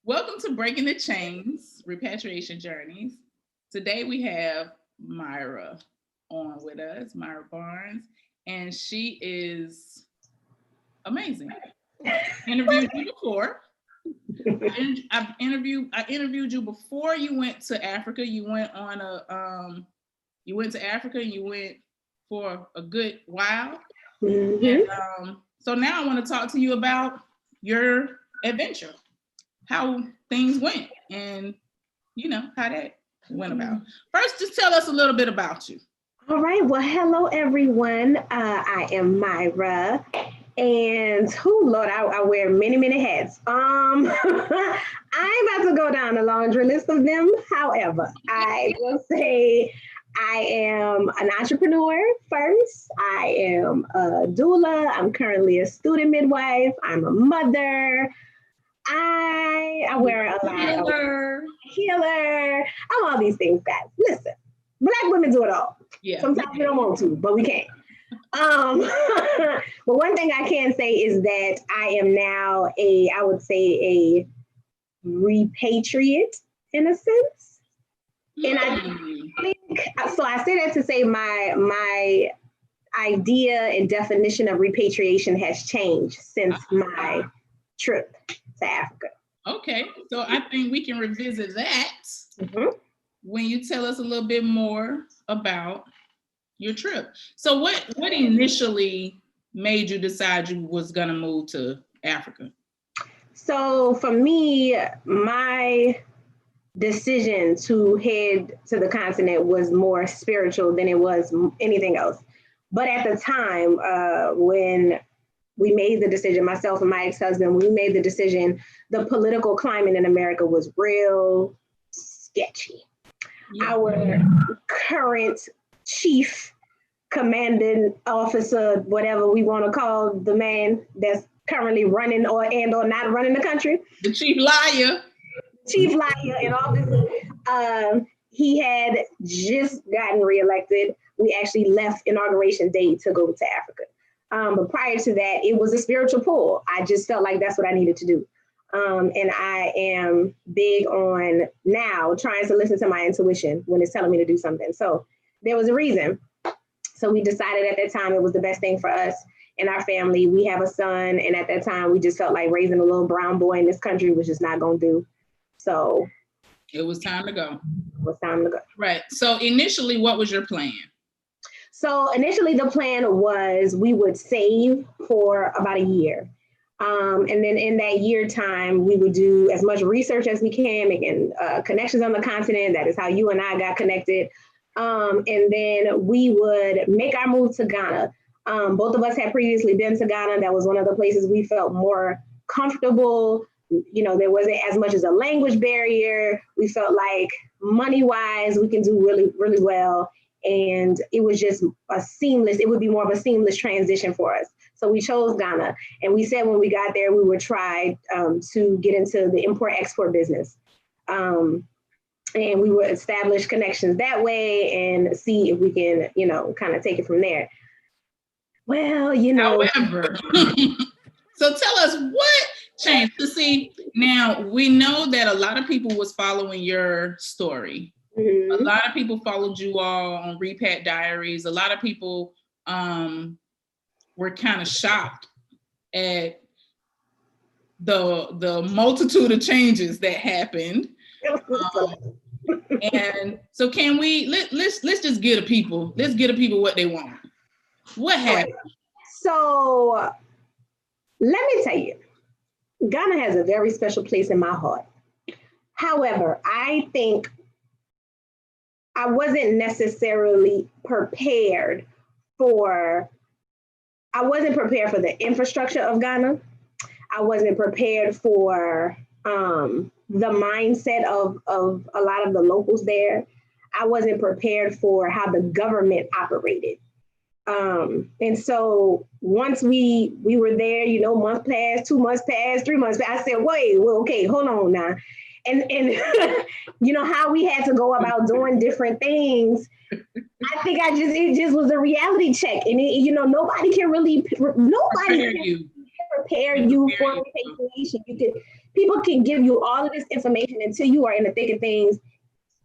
Welcome to Breaking the Chains, Repatriation Journeys. Today we have Myra on with us, Myra Barnes, and she is amazing. Interviewed you before. I interviewed you before you went to Africa. You went to Africa and you went for a good while. And so now I want to talk to you about your adventure, how things went, and how that went about. First, just tell us a little bit about you. All right. Well, hello everyone. I am Myra, and Lord, I wear many hats. I'm about to go down the laundry list of them. However, I will say I am an entrepreneur first. I am a doula. I'm currently a student midwife. I'm a mother. I wear a lot of healer. I'm all these things, guys. Listen, Black women do it all. Yeah. Sometimes we don't want to, but we can. But one thing I can say is that I am now I would say a repatriate in a sense. And I think, so I say that to say my idea and definition of repatriation has changed since my trip to Africa. Okay, so I think we can revisit that when you tell us a little bit more about your trip. So what initially made you decide you was gonna move to Africa? So for me, my decision to head to the continent was more spiritual than it was anything else. But at the time, when we made the decision, myself and my ex-husband, we made the decision, the political climate in America was real sketchy. Yeah. Our current chief commanding officer, whatever we want to call the man that's currently running or not running the country. The chief liar. Chief liar in office. He had just gotten reelected. We actually left inauguration day to go to Africa. But prior to that, it was a spiritual pull. I just felt like that's what I needed to do. And I am big on now trying to listen to my intuition when it's telling me to do something. So there was a reason. So we decided at that time it was the best thing for us and our family. We have a son. And at that time, we just felt like raising a little brown boy in this country was just not going to do. So it was time to go. It was time to go. Right. So initially, what was your plan? So initially the plan was we would save for about a year. And then in that year time, we would do as much research as we can, making connections on the continent. That is how you and I got connected. And then we would make our move to Ghana. Both of us had previously been to Ghana. That was one of the places we felt more comfortable. There wasn't as much as a language barrier. We felt like money-wise, we can do really, really well. And it was just it would be more of a seamless transition for us. So we chose Ghana. And we said when we got there, we would try to get into the import-export business. And we would establish connections that way and see if we can, kind of take it from there. Well, However, so tell us what changed. To see, now we know that a lot of people was following your story. Mm-hmm. A lot of people followed you all on Repat Diaries. A lot of people were kind of shocked at the multitude of changes that happened. And so can we let's just get the people what they want. What happened? So let me tell you, Ghana has a very special place in my heart. However, I think I wasn't necessarily prepared for the infrastructure of Ghana. I wasn't prepared for the mindset of a lot of the locals there. I wasn't prepared for how the government operated. And so once we were there, month passed, 2 months passed, 3 months passed, I said, wait, well, okay, hold on now. And how we had to go about doing different things. I think it just was a reality check. And nobody can really prepare you for repatriation. people can give you all of this information until you are in the thick of things.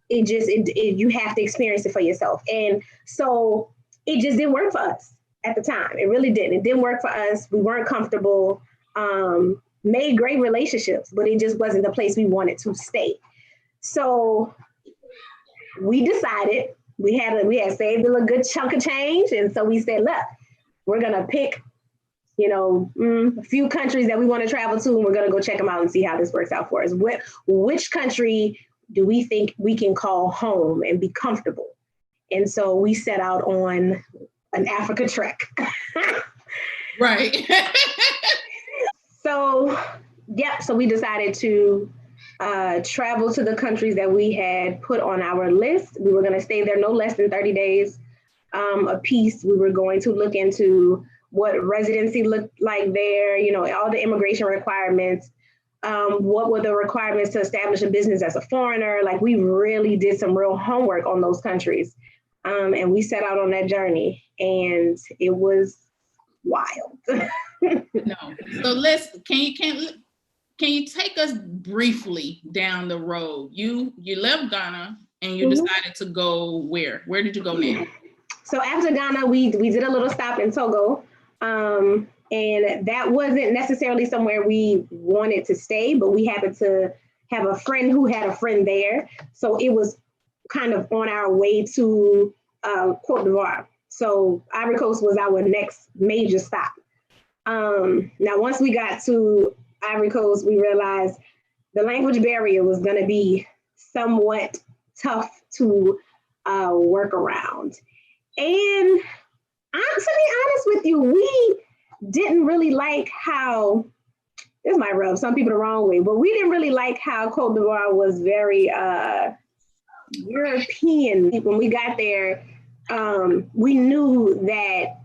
You have to experience it for yourself. And so it just didn't work for us at the time. It really didn't. It didn't work for us. We weren't comfortable, made great relationships, but it just wasn't the place we wanted to stay. So we decided we had saved a good chunk of change. And so we said, look, we're going to pick, a few countries that we want to travel to, and we're going to go check them out and see how this works out for us. Which country do we think we can call home and be comfortable? And so we set out on an Africa trek. Right. So we decided to travel to the countries that we had put on our list. We were going to stay there no less than 30 days a piece. We were going to look into what residency looked like there, all the immigration requirements. What were the requirements to establish a business as a foreigner? Like, we really did some real homework on those countries. And we set out on that journey, and it was wild. No. So can you take us briefly down the road? You left Ghana and you decided to go where? Where did you go now? So after Ghana, we did a little stop in Togo. And that wasn't necessarily somewhere we wanted to stay, but we happened to have a friend who had a friend there. So it was kind of on our way to Cote d'Ivoire. So Ivory Coast was our next major stop. Now, once we got to Ivory Coast, we realized the language barrier was going to be somewhat tough to work around. And to be honest with you, we didn't really like how, this might rub some people the wrong way, but we didn't really like how Cote d'Ivoire was very European. When we got there, we knew that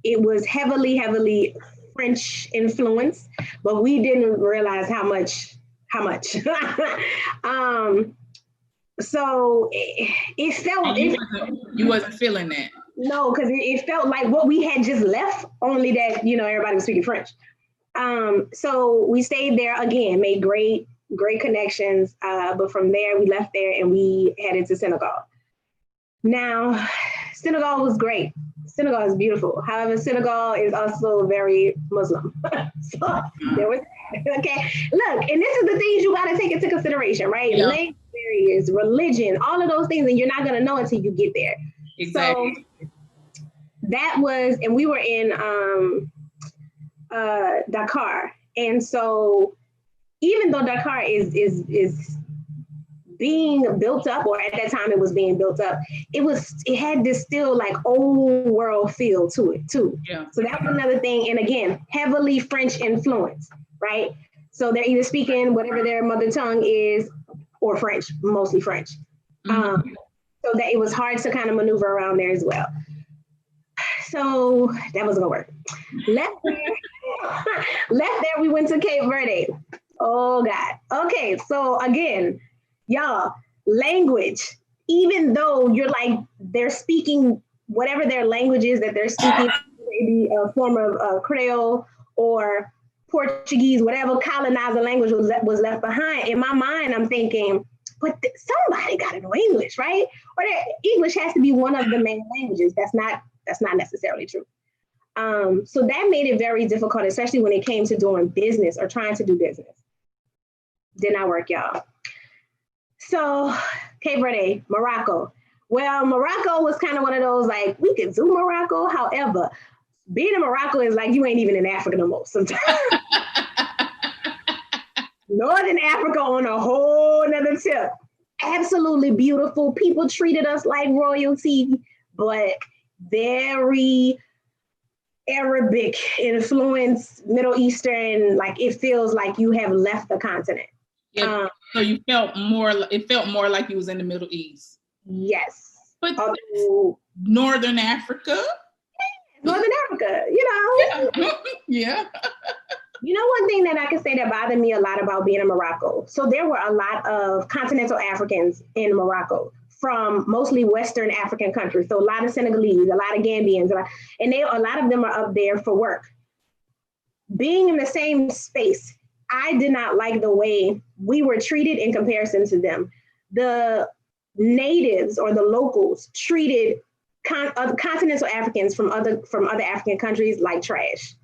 it was heavily French influence, but we didn't realize how much. So it felt. You wasn't feeling that. No, because it felt like what we had just left, only that, everybody was speaking French. So we stayed there again, made great connections. But from there, we left there and we headed to Senegal. Now, Senegal was great. Senegal is beautiful. However, Senegal is also very Muslim. So there was, okay. Look, and this is the things you got to take into consideration, right? Yeah. Language barriers, religion, all of those things, and you're not going to know until you get there. Exactly. So that was, and we were in Dakar. And so even though Dakar is being built up, or at that time it was being built up, it had this still like old world feel to it too. Yeah. So that was another thing. And again, heavily French influence, right? So they're either speaking whatever their mother tongue is, or French, mostly French. Mm-hmm. So that it was hard to kind of maneuver around there as well. So that wasn't gonna work. Left there, we went to Cape Verde. Oh God. Okay, so again, y'all, language, even though you're like, they're speaking whatever their language is that they're speaking, maybe a form of Creole or Portuguese, whatever colonizer language was left behind. In my mind, I'm thinking, but somebody got to know English, right? Or English has to be one of the main languages. That's not necessarily true. So that made it very difficult, especially when it came to doing business or trying to do business. Did not work, y'all. So Cape Verde, Morocco. Well, Morocco was kind of one of those, like, we could do Morocco. However, being in Morocco is like you ain't even in Africa no more sometimes. Northern Africa on a whole nother tip. Absolutely beautiful. People treated us like royalty, but very Arabic influence, Middle Eastern, like it feels like you have left the continent. Yeah, so it felt more like you was in the Middle East. Yes. But Northern Africa? Northern Africa, Yeah. Yeah. One thing that I can say that bothered me a lot about being in Morocco. So there were a lot of continental Africans in Morocco from mostly Western African countries. So a lot of Senegalese, a lot of Gambians, and a lot of them are up there for work. Being in the same space, I did not like the way we were treated in comparison to them. The natives or the locals treated continental Africans from other African countries like trash.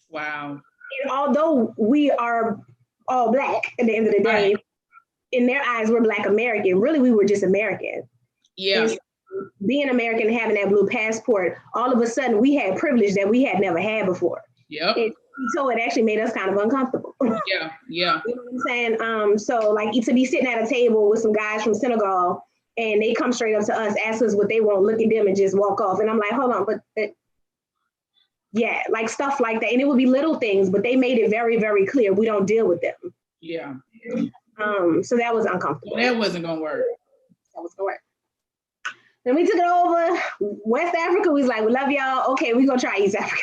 Wow. And although we are all Black at the end of the day, right, in their eyes, we're Black American. Really, we were just American. Yeah. And being American and having that blue passport, all of a sudden we had privilege that we had never had before. Yep. So it actually made us kind of uncomfortable. Yeah, yeah. You know what I'm saying? So like to be sitting at a table with some guys from Senegal and they come straight up to us, ask us what they want, look at them and just walk off. And I'm like, hold on, but yeah, like stuff like that. And it would be little things, but they made it very, very clear we don't deal with them. Yeah. So that was uncomfortable. That wasn't gonna work. That was gonna work. Then we took it over. West Africa was like, we love y'all. Okay, we're gonna try East Africa.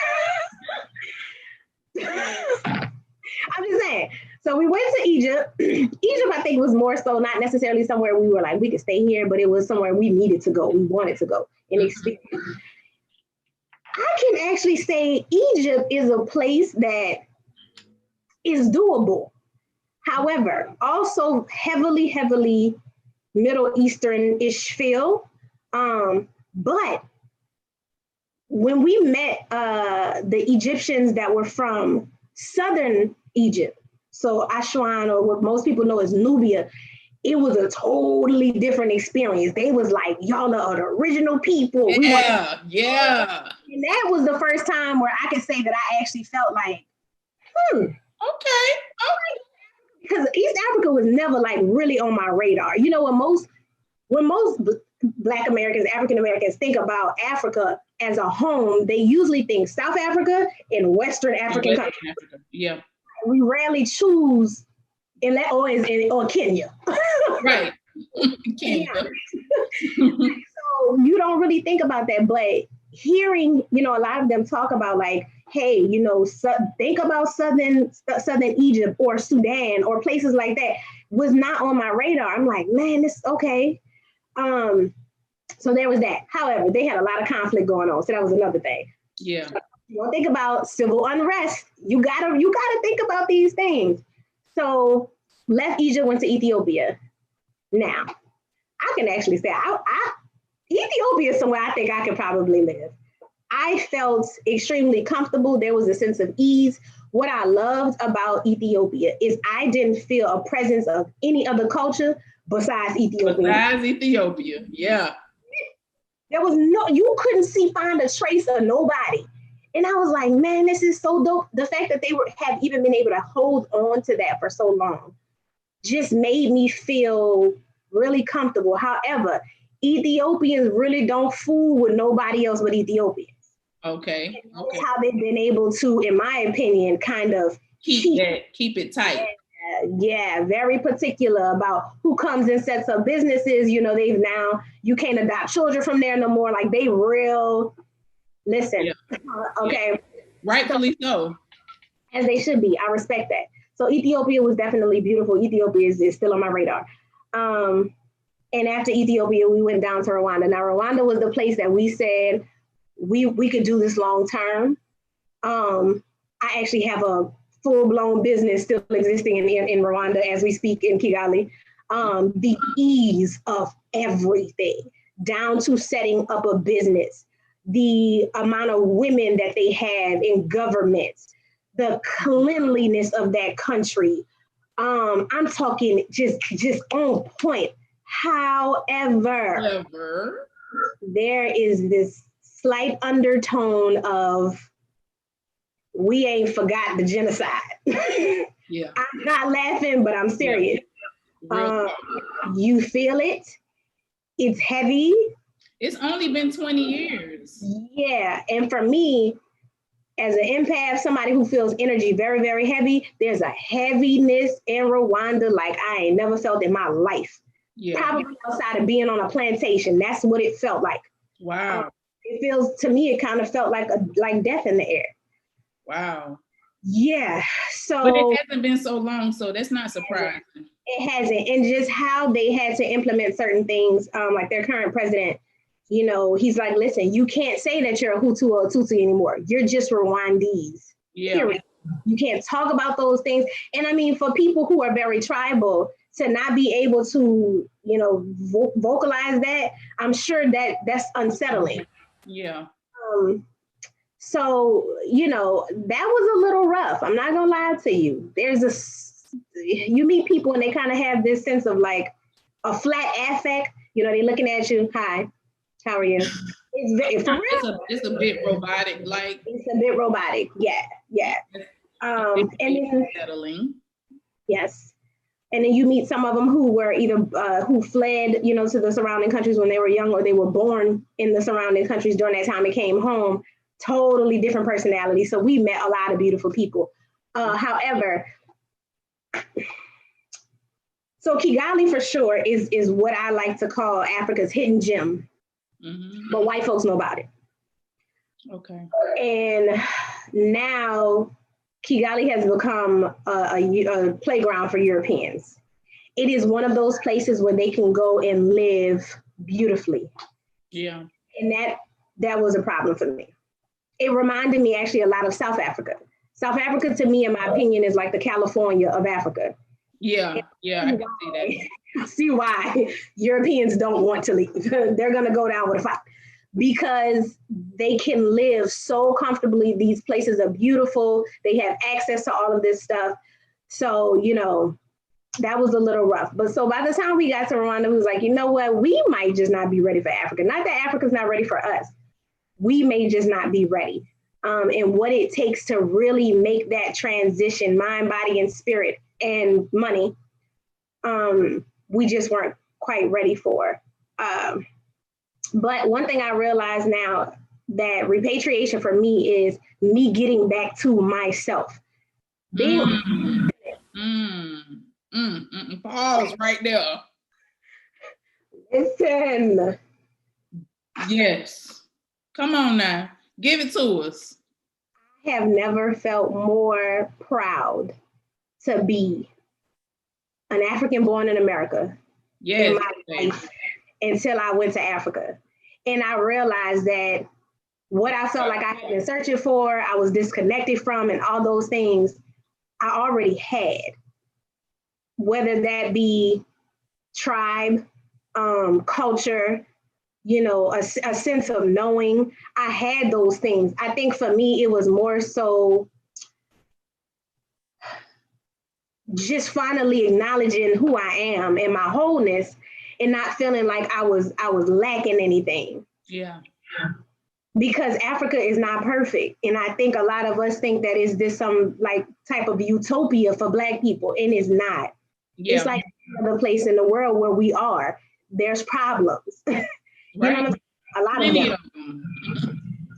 I'm just saying. So we went to Egypt. Egypt, I think, was more so not necessarily somewhere we were like, we could stay here, but it was somewhere we needed to go. We wanted to go and experience. I can actually say Egypt is a place that is doable. However, also heavily Middle Eastern-ish feel. But when we met the Egyptians that were from southern Egypt, so Aswan, or what most people know as Nubia, it was a totally different experience. They was like, y'all are the original people. Yeah. And that was the first time where I could say that I actually felt like, okay. Because East Africa was never like really on my radar. You know, when most Black Americans, African Americans think about Africa as a home, they usually think South Africa and Western African countries. Yeah. We rarely choose or Kenya. Right. Kenya. So you don't really think about that, but hearing, you know, a lot of them talk about like, hey, you know, think about southern Egypt or Sudan or places like that was not on my radar. I'm like, man, this okay. So there was that. However, they had a lot of conflict going on, so that was another thing. Yeah. You don't think about civil unrest. You gotta think about these things. So left Egypt, went to Ethiopia. Now, I can actually say Ethiopia is somewhere I think I could probably live. I felt extremely comfortable. There was a sense of ease. What I loved about Ethiopia is I didn't feel a presence of any other culture besides Ethiopia. Yeah. There was you couldn't find a trace of nobody. And I was like, man, this is so dope. The fact that they have even been able to hold on to that for so long just made me feel really comfortable. However, Ethiopians really don't fool with nobody else but Ethiopians. Okay. That's how they've been able to, in my opinion, kind of keep it tight. Yeah, very particular about who comes and sets up businesses. You know, you can't adopt children from there no more. Like they listen. Yeah. Okay. Yeah. Rightfully so. As they should be. I respect that. So Ethiopia was definitely beautiful. Ethiopia is still on my radar. And after Ethiopia, we went down to Rwanda. Now, Rwanda was the place that we said we could do this long term. I actually have a full-blown business still existing in Rwanda as we speak in Kigali. The ease of everything, down to setting up a business, the amount of women that they have in government, the cleanliness of that country. I'm talking just on point. However, there is this slight undertone of we ain't forgot the genocide. Yeah. I'm not laughing, but I'm serious. Yeah. You feel it. It's heavy. It's only been 20 years. Yeah. And for me, as an empath, somebody who feels energy very, very heavy, there's a heaviness in Rwanda like I ain't never felt in my life. Yeah. Probably outside of being on a plantation. That's what it felt like. Wow. It feels, to me, it kind of felt like death in the air. Wow. Yeah. So, but it hasn't been so long, so that's not surprising. It hasn't. And just how they had to implement certain things, like their current president, you know, he's like, listen, you can't say that you're a Hutu or a Tutsi anymore. You're just Rwandese. Yeah. You can't talk about those things. And I mean, for people who are very tribal, to not be able to, vocalize that, I'm sure that's unsettling. Yeah. So, that was a little rough. I'm not gonna lie to you. You meet people and they kind of have this sense of like a flat affect. They looking at you. Hi, how are you? It's a bit robotic. Like it's a bit robotic. Yeah. And then settling. Yes. And then you meet some of them who were either who fled, to the surrounding countries when they were young, or they were born in the surrounding countries during that time and came home. Totally different personalities. So we met a lot of beautiful people. However, so Kigali for sure is what I like to call Africa's hidden gem, but white folks know about it. Okay. And now Kigali has become a playground for Europeans. It is one of those places where they can go and live beautifully. Yeah. And that was a problem for me. It reminded me actually a lot of South Africa. South Africa, to me, in my opinion, is like the California of Africa. Yeah, I can see that. I see why Europeans don't want to leave. They're going to go down with a fight because they can live so comfortably. These places are beautiful. They have access to all of this stuff. So, that was a little rough. But so by the time we got to Rwanda, we was like, you know what? We might just not be ready for Africa. Not that Africa's not ready for us. We may just not be ready. And what it takes to really make that transition, mind, body, and spirit, and money, we just weren't quite ready for. But one thing I realize now, that repatriation for me is me getting back to myself. Pause right there. Listen. Yes. Come on now. Give it to us. I have never felt more proud to be an African born in America in my life until I went to Africa. And I realized that what I felt like I had been searching for, I was disconnected from, and all those things I already had. Whether that be tribe, culture, a sense of knowing. I had those things. I think for me, it was more so just finally acknowledging who I am and my wholeness, and not feeling like I was lacking anything. Yeah. Because Africa is not perfect. And I think a lot of us think that is this some like type of utopia for Black people, and it's not. Yeah. It's like another place in the world where we are. There's problems. Right. A lot of them.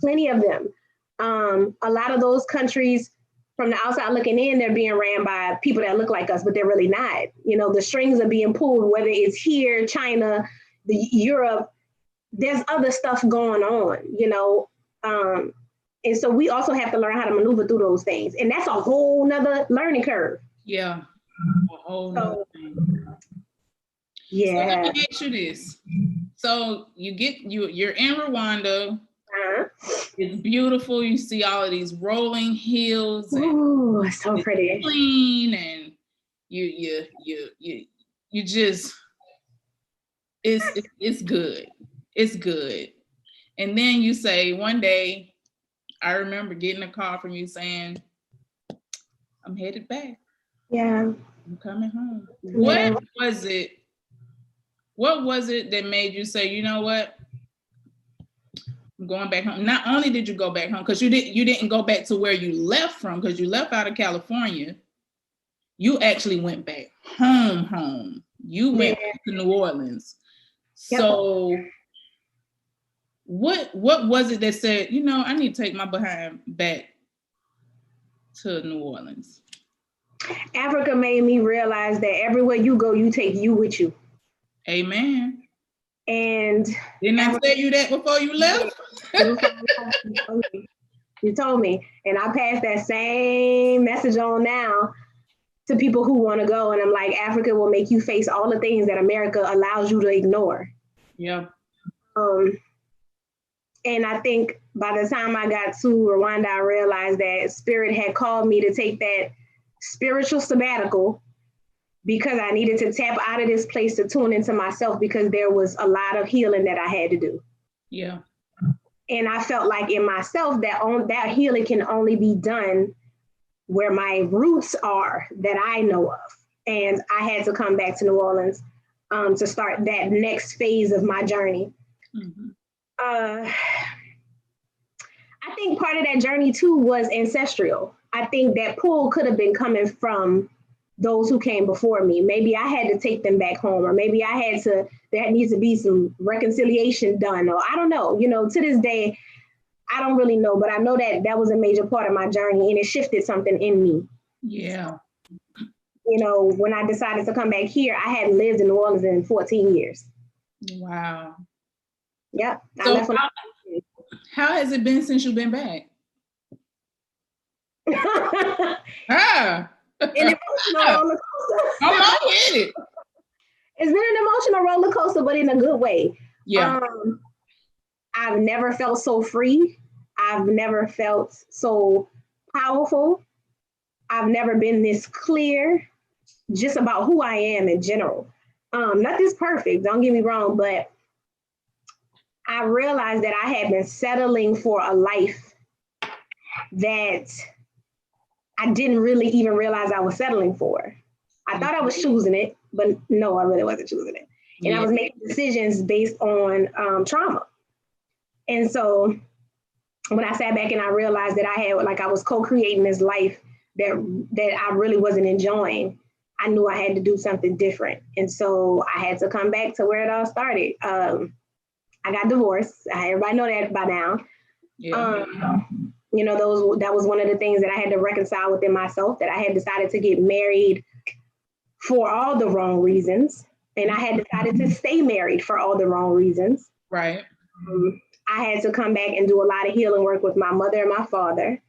Plenty of them. A lot of those countries, from the outside looking in, they're being ran by people that look like us, but they're really not. The strings are being pulled, whether it's here, China, Europe. There's other stuff going on, and so we also have to learn how to maneuver through those things. And that's a whole nother learning curve. Yeah. A whole nother thing. Yeah. So let me ask you this. So you're in Rwanda. It's beautiful. You see all of these rolling hills. Ooh, it's so pretty. Clean, and you just it's good. It's good. And then you say one day, I remember getting a call from you saying, I'm headed back. Yeah. I'm coming home. Yeah. What was it that made you say, you know what? I'm going back home. Not only did you go back home, because you didn't go back to where you left from, because you left out of California. You actually went back home. You went back to New Orleans. Yep. So what was it that said, I need to take my behind back to New Orleans? Africa made me realize that everywhere you go, you take you with you. Amen. And didn't I tell you that before you left? You told me. And I pass that same message on now to people who want to go. And I'm like, Africa will make you face all the things that America allows you to ignore. Yeah. And I think by the time I got to Rwanda, I realized that Spirit had called me to take that spiritual sabbatical because I needed to tap out of this place to tune into myself because there was a lot of healing that I had to do. Yeah. And I felt like in myself that healing can only be done where my roots are that I know of. And I had to come back to New Orleans to start that next phase of my journey. Mm-hmm. I think part of that journey too was ancestral. I think that pull could have been coming from those who came before me. Maybe I had to take them back home, or maybe there needs to be some reconciliation done, or I don't know. To this day, I don't really know, but I know that was a major part of my journey and it shifted something in me. Yeah. When I decided to come back here, I hadn't lived in New Orleans in 14 years. Wow. Yep. So how has it been since you've been back? An emotional roller coaster. I get it. It's been an emotional roller coaster, but in a good way. Yeah. I've never felt so free. I've never felt so powerful. I've never been this clear just about who I am in general. Nothing's perfect, don't get me wrong, but I realized that I had been settling for a life that I didn't really even realize I was settling for. I thought I was choosing it, but no, I really wasn't choosing it. And I was making decisions based on trauma. And so when I sat back and I realized that I was co-creating this life that I really wasn't enjoying, I knew I had to do something different. And so I had to come back to where it all started. I got divorced. Everybody know that by now. Yeah. That was one of the things that I had to reconcile within myself, that I had decided to get married for all the wrong reasons. And I had decided to stay married for all the wrong reasons. Right. I had to come back and do a lot of healing work with my mother and my father,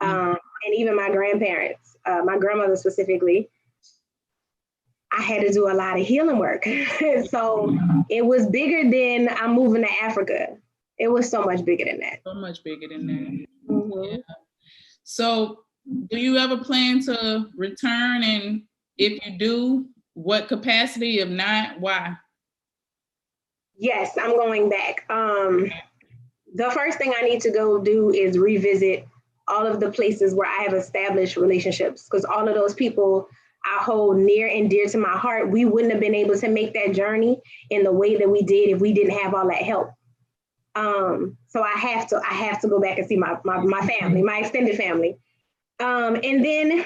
and even my grandparents, my grandmother specifically. I had to do a lot of healing work. So it was bigger than I'm moving to Africa. It was so much bigger than that. So much bigger than that. Mm-hmm. Yeah. So do you ever plan to return? And if you do, what capacity? If not, why? Yes, I'm going back. The first thing I need to go do is revisit all of the places where I have established relationships, because all of those people I hold near and dear to my heart. We wouldn't have been able to make that journey in the way that we did if we didn't have all that help. So I have to go back and see my family, my extended family. And then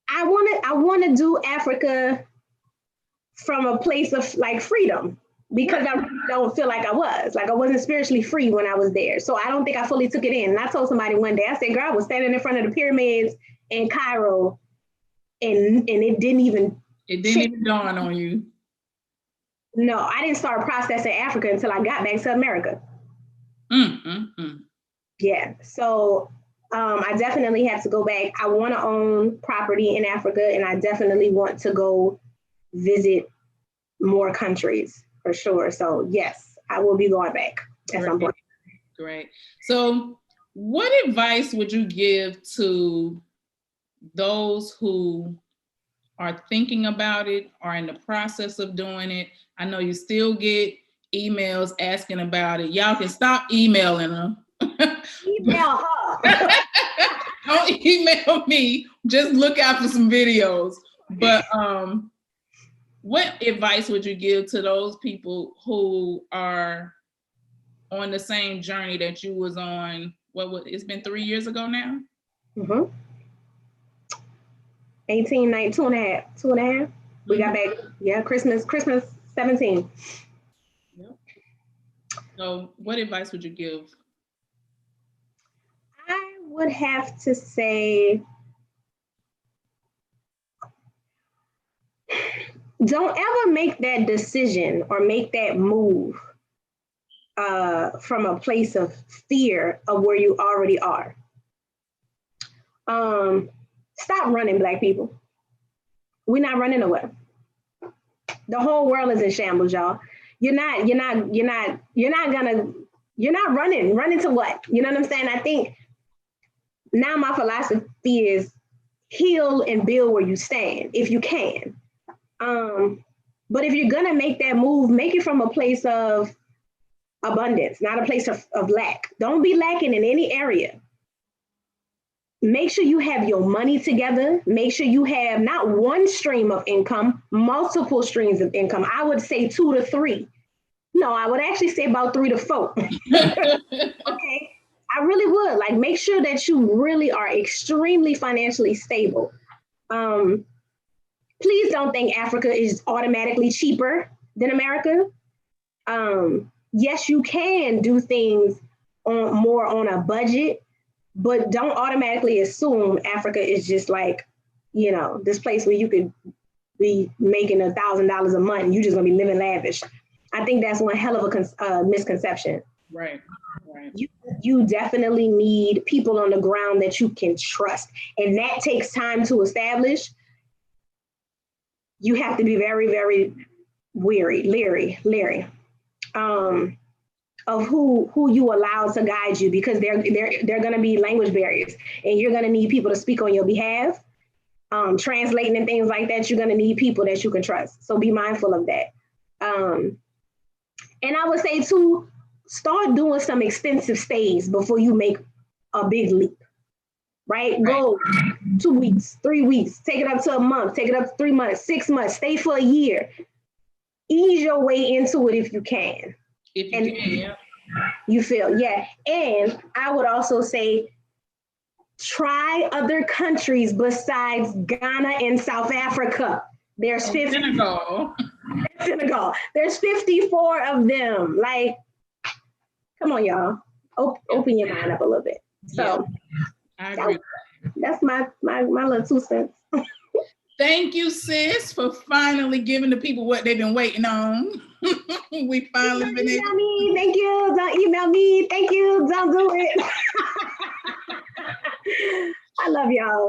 I want to do Africa from a place of like freedom, because I don't feel like I wasn't spiritually free when I was there. So I don't think I fully took it in. And I told somebody one day, I said, girl, I was standing in front of the pyramids in Cairo, and it didn't even dawn on you. No, I didn't start processing Africa until I got back to America. Yeah, so I definitely have to go back. I want to own property in Africa, and I definitely want to go visit more countries for sure. So yes, I will be going back at some point. Great. So what advice would you give to those who are thinking about it, are in the process of doing it? I know you still get emails asking about it. Y'all can stop emailing them. Email her. Don't email me. Just look out for some videos. But what advice would you give to those people who are on the same journey that you was on? It's been 3 years ago now? 18, 19, two and a half. We got back, Christmas 17. Yep. So what advice would you give? I would have to say, don't ever make that decision or make that move from a place of fear of where you already are. Stop running, Black people. We're not running away. The whole world is in shambles, y'all. You're not You're not running. Running to what? You know what I'm saying? I think now my philosophy is heal and build where you stand, if you can. But if you're gonna make that move, make it from a place of abundance, not a place of lack. Don't be lacking in any area. Make sure you have your money together. Make sure you have not one stream of income, multiple streams of income. I would say 2 to 3. No, I would actually say about 3 to 4. Okay. I really would. Like, make sure that you really are extremely financially stable. Please don't think Africa is automatically cheaper than America. Yes, you can do things more on a budget, but don't automatically assume Africa is just like, you know, this place where you could be making $1,000 a month and you're just gonna be living lavish. I think that's one hell of a misconception. Right, right. You definitely need people on the ground that you can trust, and that takes time to establish. You have to be very, very leery of who you allow to guide you, because they're going to be language barriers, and you're going to need people to speak on your behalf, translating and things like that. You're going to need people that you can trust. So be mindful of that. And I would say too, start doing some extensive stays before you make a big leap. Right? Go 2 weeks, 3 weeks, take it up to a month, take it up to 3 months, 6 months, stay for a year. Ease your way into it if you can. If you can, yeah. You feel, yeah. And I would also say, try other countries besides Ghana and South Africa. There's 50. Senegal. There's 54 of them. Like, come on, y'all. Open your mind up a little bit. So I agree. That's my little 2 cents. Thank you, sis, for finally giving the people what they've been waiting on. We finally been able. Me. Thank you. Don't email me. Thank you. Don't do it. I love y'all.